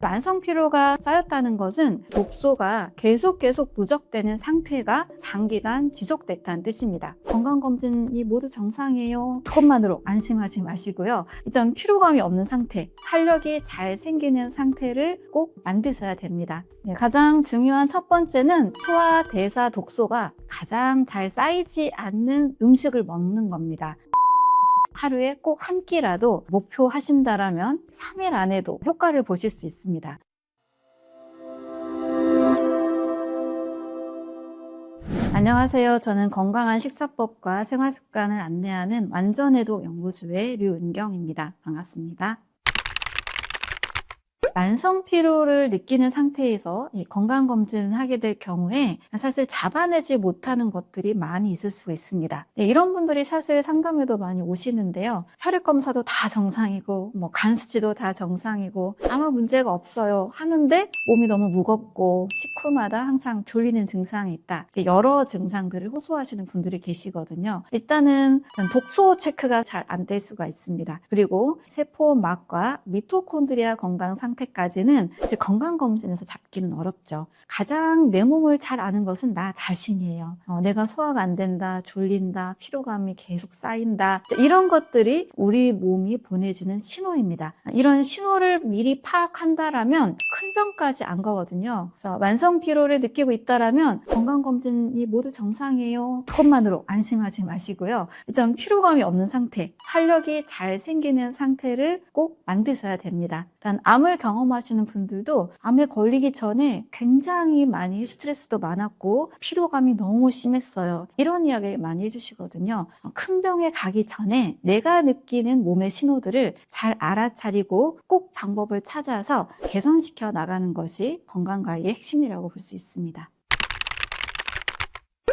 만성 피로가 쌓였다는 것은 독소가 계속 누적되는 상태가 장기간 지속됐다는 뜻입니다. 건강검진이 모두 정상이에요. 그것만으로 안심하지 마시고요. 일단 피로감이 없는 상태, 활력이 잘 생기는 상태를 꼭 만드셔야 됩니다. 가장 중요한 첫 번째는 소화, 대사, 독소가 가장 잘 쌓이지 않는 음식을 먹는 겁니다. 하루에 꼭 한 끼라도 목표하신다면 3일 안에도 효과를 보실 수 있습니다. 안녕하세요. 저는 건강한 식사법과 생활습관을 안내하는 완전해독 연구소의 류은경입니다. 반갑습니다. 만성 피로를 느끼는 상태에서 건강검진을 하게 될 경우에 사실 잡아내지 못하는 것들이 많이 있을 수가 있습니다. 이런 분들이 사실 상담에도 많이 오시는데요. 혈액검사도 다 정상이고 간 수치도 다 정상이고 아무 문제가 없어요 하는데 몸이 너무 무겁고 식후마다 항상 졸리는 증상이 있다. 여러 증상들을 호소하시는 분들이 계시거든요. 일단은 독소 체크가 잘 안 될 수가 있습니다. 그리고 세포막과 미토콘드리아 건강 상태까지는 사실 건강검진에서 잡기는 어렵죠. 가장 내 몸을 잘 아는 것은 나 자신이에요. 내가 소화가 안 된다, 졸린다, 피로감이 계속 쌓인다. 이런 것들이 우리 몸이 보내주는 신호입니다. 이런 신호를 미리 파악한다라면 큰 병까지 안 가거든요. 그래서 만성 피로를 느끼고 있다라면 건강검진이 모두 정상이에요. 그것만으로 안심하지 마시고요. 일단 피로감이 없는 상태, 활력이 잘 생기는 상태를 꼭 만드셔야 됩니다. 일단 암을 경험하시는 분들도 암에 걸리기 전에 굉장히 많이 스트레스도 많았고 피로감이 너무 심했어요. 이런 이야기를 많이 해주시거든요. 큰 병에 가기 전에 내가 느끼는 몸의 신호들을 잘 알아차리고 꼭 방법을 찾아서 개선시켜 나가는 것이 건강관리의 핵심이라고 볼 수 있습니다.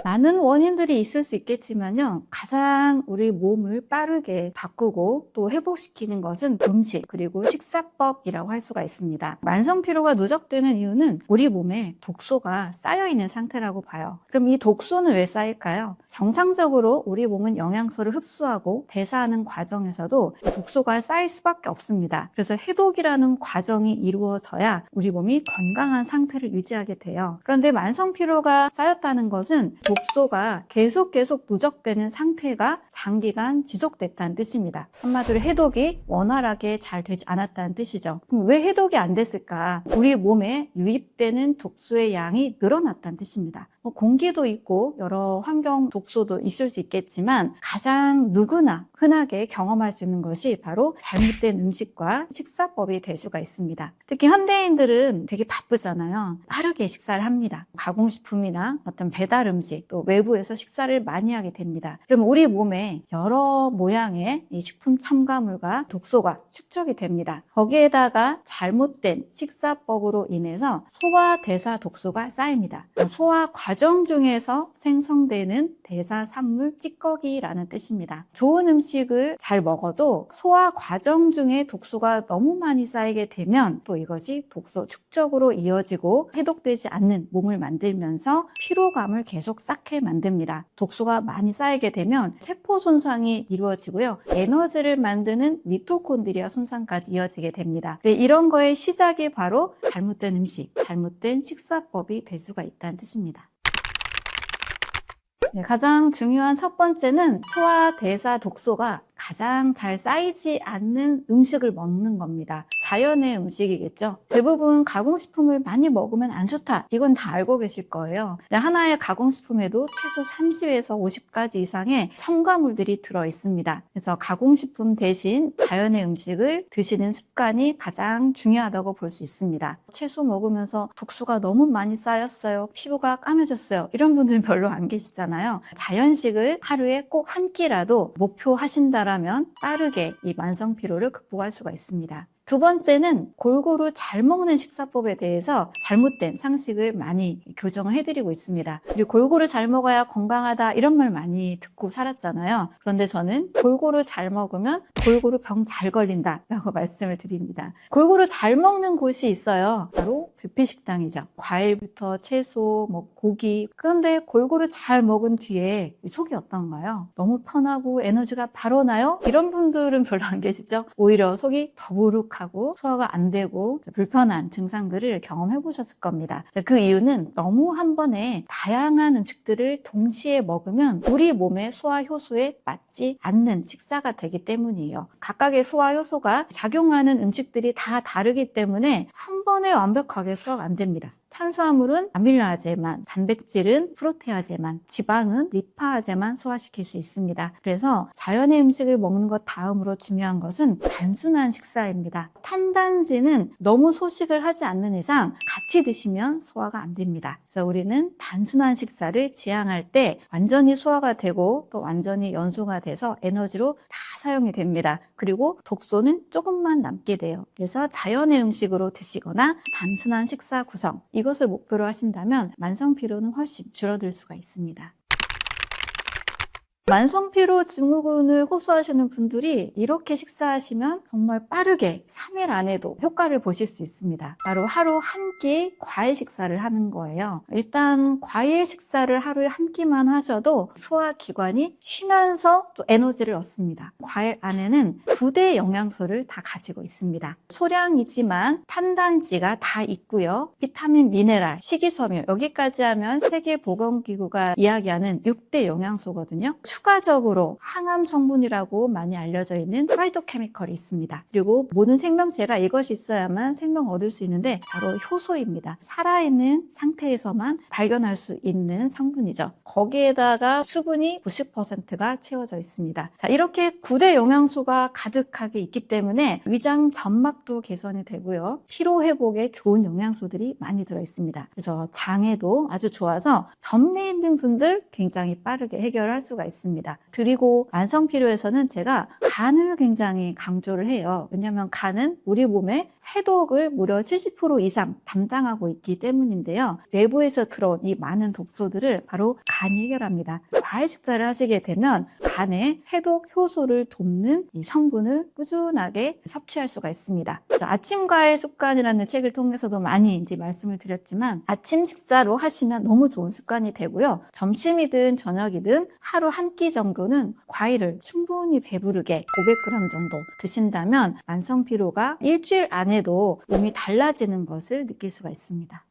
많은 원인들이 있을 수 있겠지만요. 가장 우리 몸을 빠르게 바꾸고 또 회복시키는 것은 음식 그리고 식사법이라고 할 수가 있습니다. 만성 피로가 누적되는 이유는 우리 몸에 독소가 쌓여있는 상태라고 봐요. 그럼 이 독소는 왜 쌓일까요? 정상적으로 우리 몸은 영양소를 흡수하고 대사하는 과정에서도 독소가 쌓일 수밖에 없습니다. 그래서 해독이라는 과정이 이루어져야 우리 몸이 건강한 상태를 유지하게 돼요. 그런데 만성 피로가 쌓였다는 것은 독소가 계속 누적되는 상태가 장기간 지속됐다는 뜻입니다. 한마디로 해독이 원활하게 잘 되지 않았다는 뜻이죠. 그럼 왜 해독이 안 됐을까? 우리 몸에 유입되는 독소의 양이 늘어났다는 뜻입니다. 공기도 있고 여러 환경 독소도 있을 수 있겠지만 가장 누구나 흔하게 경험할 수 있는 것이 바로 잘못된 음식과 식사법이 될 수가 있습니다. 특히 현대인들은 되게 바쁘잖아요. 빠르게 식사를 합니다. 가공식품이나 어떤 배달 음식 또 외부에서 식사를 많이 하게 됩니다. 그럼 우리 몸에 여러 모양의 이 식품 첨가물과 독소가 축적이 됩니다. 거기에다가 잘못된 식사법으로 인해서 소화 대사 독소가 쌓입니다. 소화 과정 중에서 생성되는 대사산물 찌꺼기라는 뜻입니다. 좋은 음식을 잘 먹어도 소화 과정 중에 독소가 너무 많이 쌓이게 되면 또 이것이 독소 축적으로 이어지고 해독되지 않는 몸을 만들면서 피로감을 계속 쌓게 만듭니다. 독소가 많이 쌓이게 되면 세포 손상이 이루어지고요. 에너지를 만드는 미토콘드리아 손상까지 이어지게 됩니다. 이런 거의 시작이 바로 잘못된 음식, 잘못된 식사법이 될 수가 있다는 뜻입니다. 가장 중요한 첫 번째는 소화, 대사, 독소가 가장 잘 쌓이지 않는 음식을 먹는 겁니다. 자연의 음식이겠죠. 대부분 가공식품을 많이 먹으면 안 좋다. 이건 다 알고 계실 거예요. 하나의 가공식품에도 최소 30에서 50가지 이상의 첨가물들이 들어있습니다. 그래서 가공식품 대신 자연의 음식을 드시는 습관이 가장 중요하다고 볼 수 있습니다. 채소 먹으면서 독소가 너무 많이 쌓였어요. 피부가 까매졌어요. 이런 분들은 별로 안 계시잖아요. 자연식을 하루에 꼭 한 끼라도 목표하신다면 빠르게 이 만성 피로를 극복할 수가 있습니다. 두 번째는 골고루 잘 먹는 식사법에 대해서 잘못된 상식을 많이 교정을 해드리고 있습니다. 그리고 골고루 잘 먹어야 건강하다 이런 말 많이 듣고 살았잖아요. 그런데 저는 골고루 잘 먹으면 골고루 병 잘 걸린다 라고 말씀을 드립니다. 골고루 잘 먹는 곳이 있어요. 바로 뷔페 식당이죠. 과일부터 채소, 고기. 그런데 골고루 잘 먹은 뒤에 속이 어떤가요? 너무 편하고 에너지가 바로 나요? 이런 분들은 별로 안 계시죠? 오히려 속이 더부룩 자극하고 소화가 안 되고 불편한 증상들을 경험해 보셨을 겁니다. 그 이유는 너무 한 번에 다양한 음식들을 동시에 먹으면 우리 몸의 소화 효소에 맞지 않는 식사가 되기 때문이에요. 각각의 소화 효소가 작용하는 음식들이 다 다르기 때문에 한 번에 완벽하게 소화가 안 됩니다. 탄수화물은 아밀로아제만, 단백질은 프로테아제만, 지방은 리파아제만 소화시킬 수 있습니다. 그래서 자연의 음식을 먹는 것 다음으로 중요한 것은 단순한 식사입니다. 탄단지는 너무 소식을 하지 않는 이상 같이 드시면 소화가 안 됩니다. 그래서 우리는 단순한 식사를 지향할 때 완전히 소화가 되고 또 완전히 연소가 돼서 에너지로 다 사용이 됩니다. 그리고 독소는 조금만 남게 돼요. 그래서 자연의 음식으로 드시거나 단순한 식사 구성, 이것을 목표로 하신다면 만성피로는 훨씬 줄어들 수가 있습니다. 만성피로 증후군을 호소하시는 분들이 이렇게 식사하시면 정말 빠르게 3일 안에도 효과를 보실 수 있습니다. 바로 하루 한 끼 과일 식사를 하는 거예요. 일단 과일 식사를 하루에 한 끼만 하셔도 소화기관이 쉬면서 또 에너지를 얻습니다. 과일 안에는 9대 영양소를 다 가지고 있습니다. 소량이지만 탄단지가 다 있고요. 비타민, 미네랄, 식이섬유, 여기까지 하면 세계보건기구가 이야기하는 6대 영양소거든요. 추가적으로 항암 성분이라고 많이 알려져 있는 파이토케미컬이 있습니다. 그리고 모든 생명체가 이것이 있어야만 생명 얻을 수 있는데 바로 효소입니다. 살아있는 상태에서만 발견할 수 있는 성분이죠. 거기에다가 수분이 90%가 채워져 있습니다. 자, 이렇게 9대 영양소가 가득하게 있기 때문에 위장 점막도 개선이 되고요. 피로 회복에 좋은 영양소들이 많이 들어 있습니다. 그래서 장에도 아주 좋아서 변비 있는 분들 굉장히 빠르게 해결할 수가 있습니다. 그리고 만성피로에서는 제가 간을 굉장히 강조를 해요. 왜냐하면 간은 우리 몸의 해독을 무려 70% 이상 담당하고 있기 때문인데요. 외부에서 들어온 이 많은 독소들을 바로 간이 해결합니다. 과일 식사를 하시게 되면 간의 해독 효소를 돕는 이 성분을 꾸준하게 섭취할 수가 있습니다. 아침 과일 습관이라는 책을 통해서도 많이 이제 말씀을 드렸지만 아침 식사로 하시면 너무 좋은 습관이 되고요. 점심이든 저녁이든 하루 한 끼 정도는 과일을 충분히 배부르게 500g 정도 드신다면 만성피로가 일주일 안에도 몸이 달라지는 것을 느낄 수가 있습니다.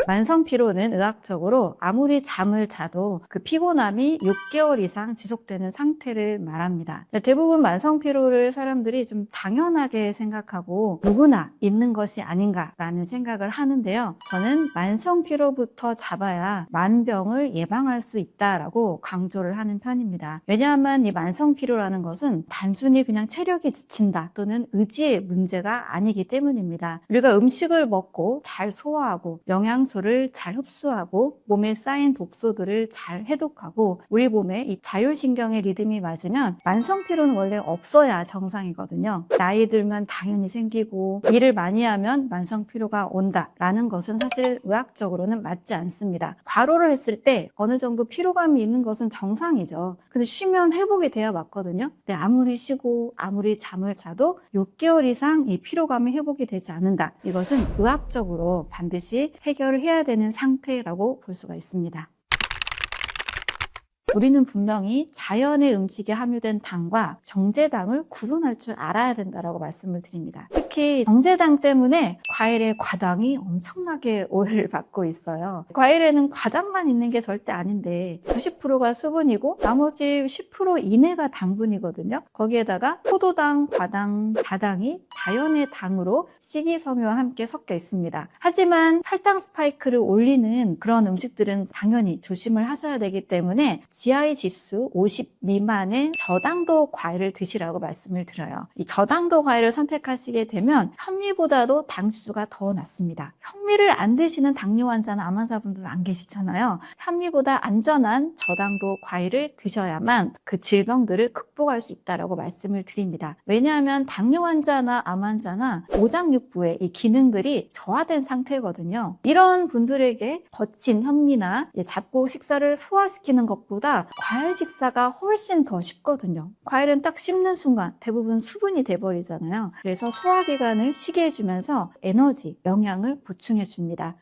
만성피로는 의학적으로 아무리 잠을 자도 그 피곤함이 6개월 이상 지속되는 상태를 말합니다. 대부분 만성피로를 사람들이 좀 당연하게 생각하고 누구나 있는 것이 아닌가라는 생각을 하는데요. 저는 만성피로부터 잡아야 만병을 예방할 수 있다라고 강조를 하는 편입니다. 왜냐하면 이 만성피로라는 것은 단순히 그냥 체력이 지친다 또는 의지의 문제가 아니기 때문입니다. 우리가 음식을 먹고 잘 소화하고 영양소를 잘 흡수하고 몸에 쌓인 독소들을 잘 해독하고 우리 몸에 이 자율신경의 리듬이 맞으면 만성피로는 원래 없어야 정상이거든요. 나이 들면 당연히 생기고 일을 많이 하면 만성피로가 온다라는 것은 사실 의학적으로는 맞지 않습니다. 과로를 했을 때 어느 정도 피로감이 있는 것은 정상이죠. 근데 쉬면 회복이 돼야 맞거든요. 근데 아무리 쉬고 아무리 잠을 자도 6개월 이상 이 피로감이 회복이 되지 않는다. 이것은 의학적으로 반드시 해결을 해야 되는 상태라고 볼 수가 있습니다. 우리는 분명히 자연의 음식에 함유된 당과 정제당을 구분할 줄 알아야 된다고 말씀을 드립니다. 특히 정제당 때문에 과일에 과당이 엄청나게 오해를 받고 있어요. 과일에는 과당만 있는 게 절대 아닌데 90%가 수분이고 나머지 10% 이내가 당분이거든요. 거기에다가 포도당, 과당, 자당이 자연의 당으로 식이섬유와 함께 섞여 있습니다. 하지만 혈당 스파이크를 올리는 그런 음식들은 당연히 조심을 하셔야 되기 때문에 GI 지수 50 미만의 저당도 과일을 드시라고 말씀을 드려요. 이 저당도 과일을 선택하시게 되면 현미보다도 당지수가 더 낮습니다. 현미를 안 드시는 당뇨 환자나 암 환자분들 안 계시잖아요. 현미보다 안전한 저당도 과일을 드셔야만 그 질병들을 극복할 수 있다고 말씀을 드립니다. 왜냐하면 당뇨 환자나 암 환자나 오장육부의 이 기능들이 저하된 상태거든요. 이런 분들에게 거친 현미나 잡곡 식사를 소화시키는 것보다 과일 식사가 훨씬 더 쉽거든요. 과일은 딱 씹는 순간 대부분 수분이 돼버리잖아요. 그래서 소화기관을 쉬게 해주면서 에너지, 영양을 보충해 줍니다.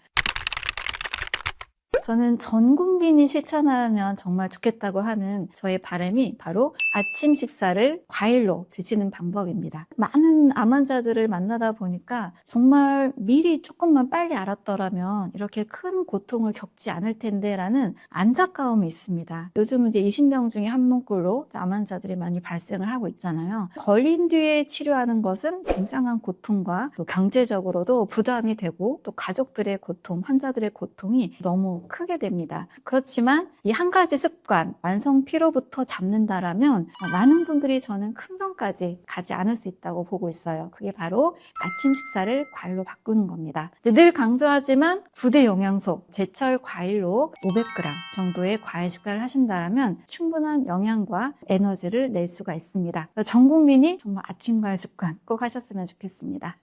저는 전 국민이 실천하면 정말 좋겠다고 하는 저의 바람이 바로 아침 식사를 과일로 드시는 방법입니다. 많은 암 환자들을 만나다 보니까 정말 미리 조금만 빨리 알았더라면 이렇게 큰 고통을 겪지 않을 텐데 라는 안타까움이 있습니다. 요즘은 이제 20명 중에 한 명꼴로 암 환자들이 많이 발생을 하고 있잖아요. 걸린 뒤에 치료하는 것은 굉장한 고통과 또 경제적으로도 부담이 되고 또 가족들의 고통, 환자들의 고통이 너무 크게 됩니다. 그렇지만 이 한 가지 습관, 만성 피로부터 잡는다라면 많은 분들이 저는 큰 병까지 가지 않을 수 있다고 보고 있어요. 그게 바로 아침 식사를 과일로 바꾸는 겁니다. 늘 강조하지만 9대 영양소, 제철 과일로 500g 정도의 과일 식사를 하신다면 충분한 영양과 에너지를 낼 수가 있습니다. 전 국민이 정말 아침 과일 습관 꼭 하셨으면 좋겠습니다.